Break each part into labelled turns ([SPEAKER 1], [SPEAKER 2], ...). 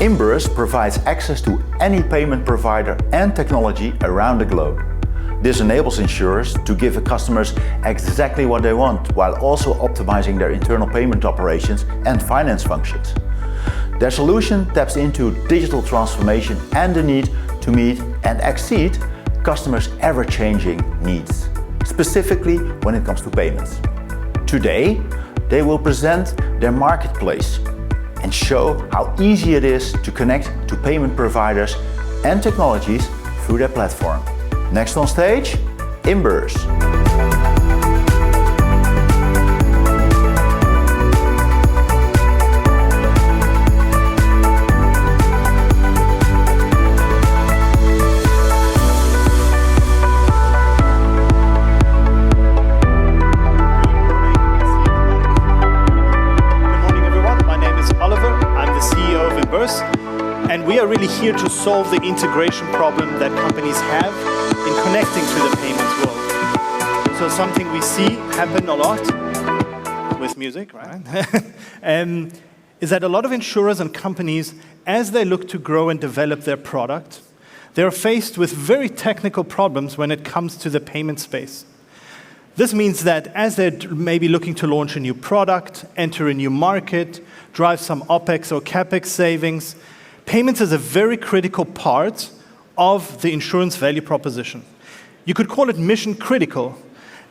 [SPEAKER 1] Imburse provides access to any payment provider and technology around the globe. This enables insurers to give customers exactly what they want, while also optimizing their internal payment operations and finance functions. Their solution taps into digital transformation and the need to meet and exceed customers' ever-changing needs, specifically when it comes to payments. Today, they will present their marketplace and show how easy it is to connect to payment providers and technologies through their platform. Next on stage, Imburse.
[SPEAKER 2] And we are really here to solve the integration problem that companies have in connecting to the payments world. So something we see happen a lot with music, right? Is that a lot of insurers and companies, as they look to grow and develop their product, they're faced with very technical problems when it comes to the payment space. This means that as they're maybe looking to launch a new product, enter a new market, drive some OpEx or CapEx savings, payments is a very critical part of the insurance value proposition. You could call it mission critical.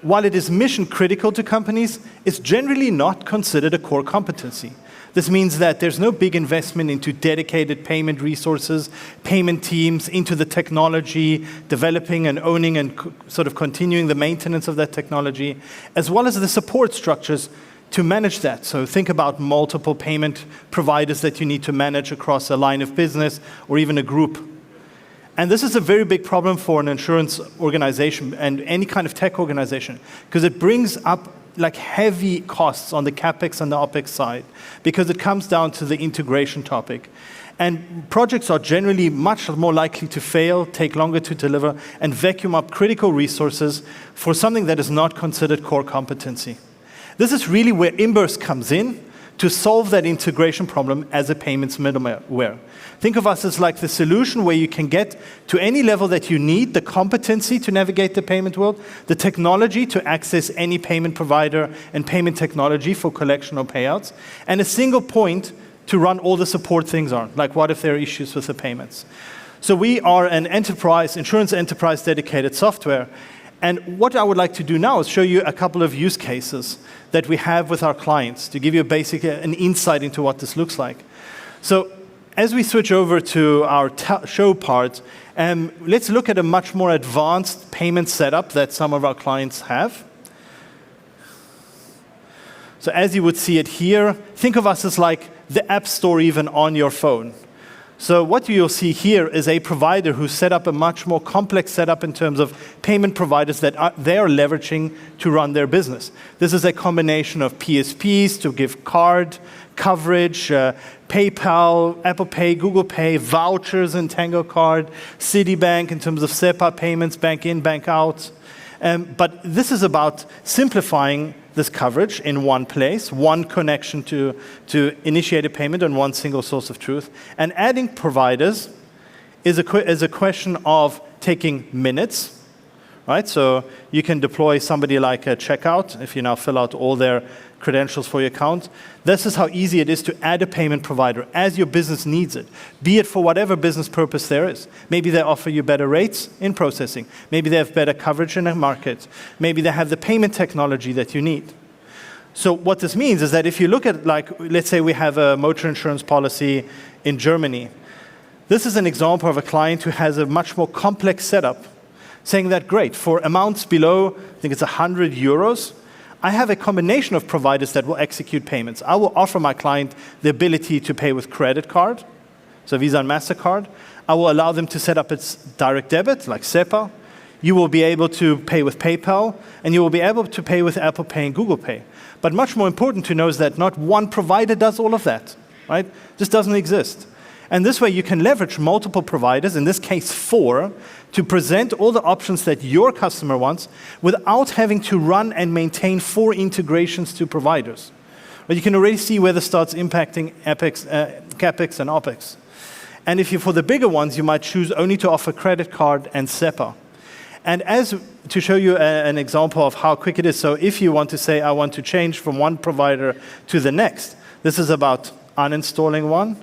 [SPEAKER 2] While it is mission critical to companies, it's generally not considered a core competency. This means that there's no big investment into dedicated payment resources, payment teams, into the technology, developing and owning and sort of continuing the maintenance of that technology, as well as the support structures to manage that. So think about multiple payment providers that you need to manage across a line of business or even a group. And this is a very big problem for an insurance organization and any kind of tech organization, because it brings up like heavy costs on the CapEx and the OpEx side, because it comes down to the integration topic. And projects are generally much more likely to fail, take longer to deliver, and vacuum up critical resources for something that is not considered core competency. This is really where Imburse comes in to solve that integration problem as a payments middleware. Think of us as like the solution where you can get to any level that you need, the competency to navigate the payment world, the technology to access any payment provider and payment technology for collection or payouts, and a single point to run all the support things on, like what if there are issues with the payments. So we are an enterprise, insurance enterprise dedicated software. And what I would like to do now is show you a couple of use cases that we have with our clients to give you an insight into what this looks like. So as we switch over to our show part, let's look at a much more advanced payment setup that some of our clients have. So as you would see it here, think of us as like the App Store even on your phone. So what you'll see here is a provider who set up a much more complex setup in terms of payment providers that they are leveraging to run their business. This is a combination of PSPs to give card coverage, PayPal, Apple Pay, Google Pay, vouchers in Tango Card, Citibank in terms of SEPA payments, bank in, bank out. But this is about simplifying this coverage in one place, one connection to initiate a payment on one single source of truth. And adding providers is a question of taking minutes, right? So you can deploy somebody like a checkout if you now fill out all their credentials for your account. This is how easy it is to add a payment provider as your business needs it, be it for whatever business purpose there is. Maybe they offer you better rates in processing. Maybe they have better coverage in a market. Maybe they have the payment technology that you need. So what this means is that if you look at, like, let's say we have a motor insurance policy in Germany. This is an example of a client who has a much more complex setup, saying that, great, for amounts below, I think it's 100 euros, I have a combination of providers that will execute payments. I will offer my client the ability to pay with credit card, so Visa and MasterCard. I will allow them to set up its direct debit, like SEPA. You will be able to pay with PayPal, and you will be able to pay with Apple Pay and Google Pay. But much more important to know is that not one provider does all of that, right? This doesn't exist. And this way you can leverage multiple providers, in this case 4, to present all the options that your customer wants without having to run and maintain 4 integrations to providers. But you can already see where this starts impacting CapEx and OpEx. And if you, for the bigger ones, you might choose only to offer credit card and SEPA. And to show you an example of how quick it is, so if you want to say, I want to change from one provider to the next, this is about uninstalling one,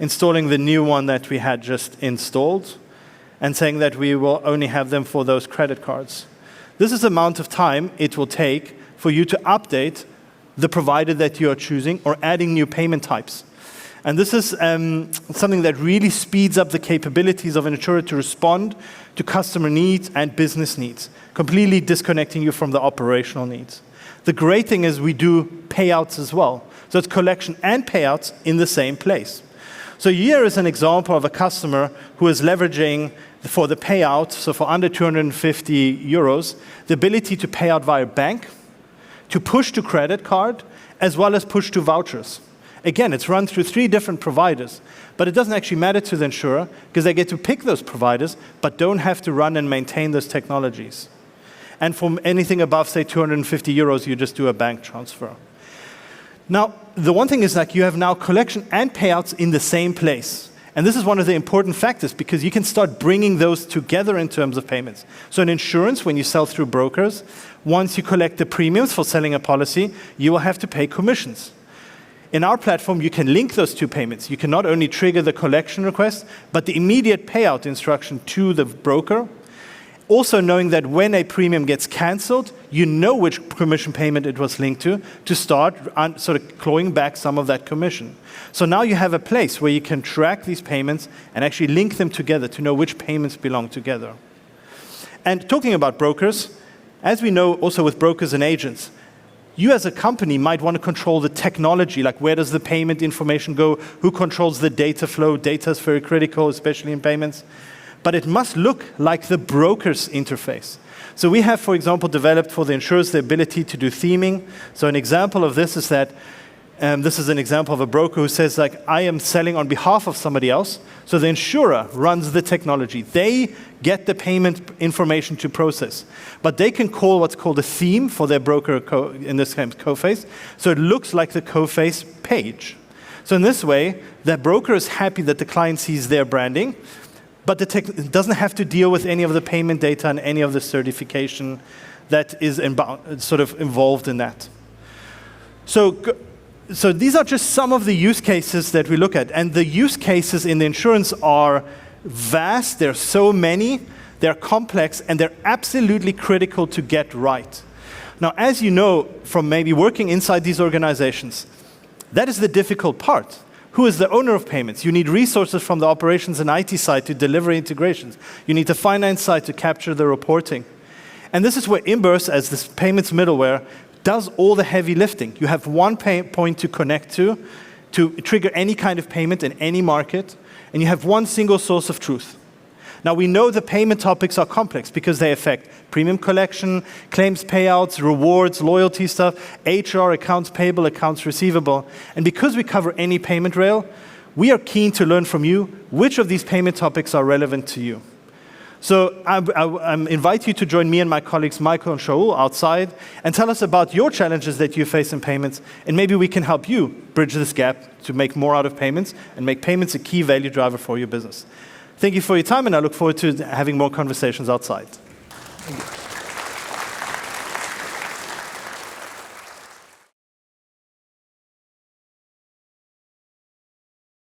[SPEAKER 2] installing the new one that we had just installed, and saying that we will only have them for those credit cards. This is the amount of time it will take for you to update the provider that you are choosing or adding new payment types. And this is something that really speeds up the capabilities of an insurer to respond to customer needs and business needs, completely disconnecting you from the operational needs. The great thing is we do payouts as well. So it's collection and payouts in the same place. So here is an example of a customer who is leveraging for the payout, so for under 250 euros, the ability to pay out via bank, to push to credit card, as well as push to vouchers. Again, it's run through 3 different providers, but it doesn't actually matter to the insurer because they get to pick those providers, but don't have to run and maintain those technologies. And for anything above, say, 250 euros, you just do a bank transfer. Now, the one thing is that you have now collection and payouts in the same place. And this is one of the important factors because you can start bringing those together in terms of payments. So in insurance, when you sell through brokers, once you collect the premiums for selling a policy, you will have to pay commissions. In our platform, you can link those 2 payments. You can not only trigger the collection request, but the immediate payout instruction to the broker. Also knowing that when a premium gets cancelled, you know which commission payment it was linked to start sort of clawing back some of that commission. So now you have a place where you can track these payments and actually link them together to know which payments belong together. And talking about brokers, as we know also with brokers and agents, you as a company might want to control the technology, like where does the payment information go, who controls the data flow. Data is very critical, especially in payments. But it must look like the broker's interface. So we have, for example, developed for the insurers the ability to do theming. So an example of this is that this is an example of a broker who says, like, I am selling on behalf of somebody else. So the insurer runs the technology. They get the payment information to process. But they can call what's called a theme for their broker, in this case, Coface. So it looks like the Coface page. So in this way, the broker is happy that the client sees their branding, but it doesn't have to deal with any of the payment data and any of the certification that is sort of involved in that. So these are just some of the use cases that we look at. And the use cases in the insurance are vast. There are so many. They're complex. And they're absolutely critical to get right. Now, as you know from maybe working inside these organizations, that is the difficult part. Who is the owner of payments? You need resources from the operations and IT side to deliver integrations. You need the finance side to capture the reporting. And this is where Imburse, as this payments middleware, does all the heavy lifting. You have one point to connect to trigger any kind of payment in any market, and you have one single source of truth. Now, we know the payment topics are complex because they affect premium collection, claims payouts, rewards, loyalty stuff, HR, accounts payable, accounts receivable. And because we cover any payment rail, we are keen to learn from you which of these payment topics are relevant to you. So I invite you to join me and my colleagues Michael and Shaul outside and tell us about your challenges that you face in payments, and maybe we can help you bridge this gap to make more out of payments and make payments a key value driver for your business. Thank you for your time, and I look forward to having more conversations outside. Thank you.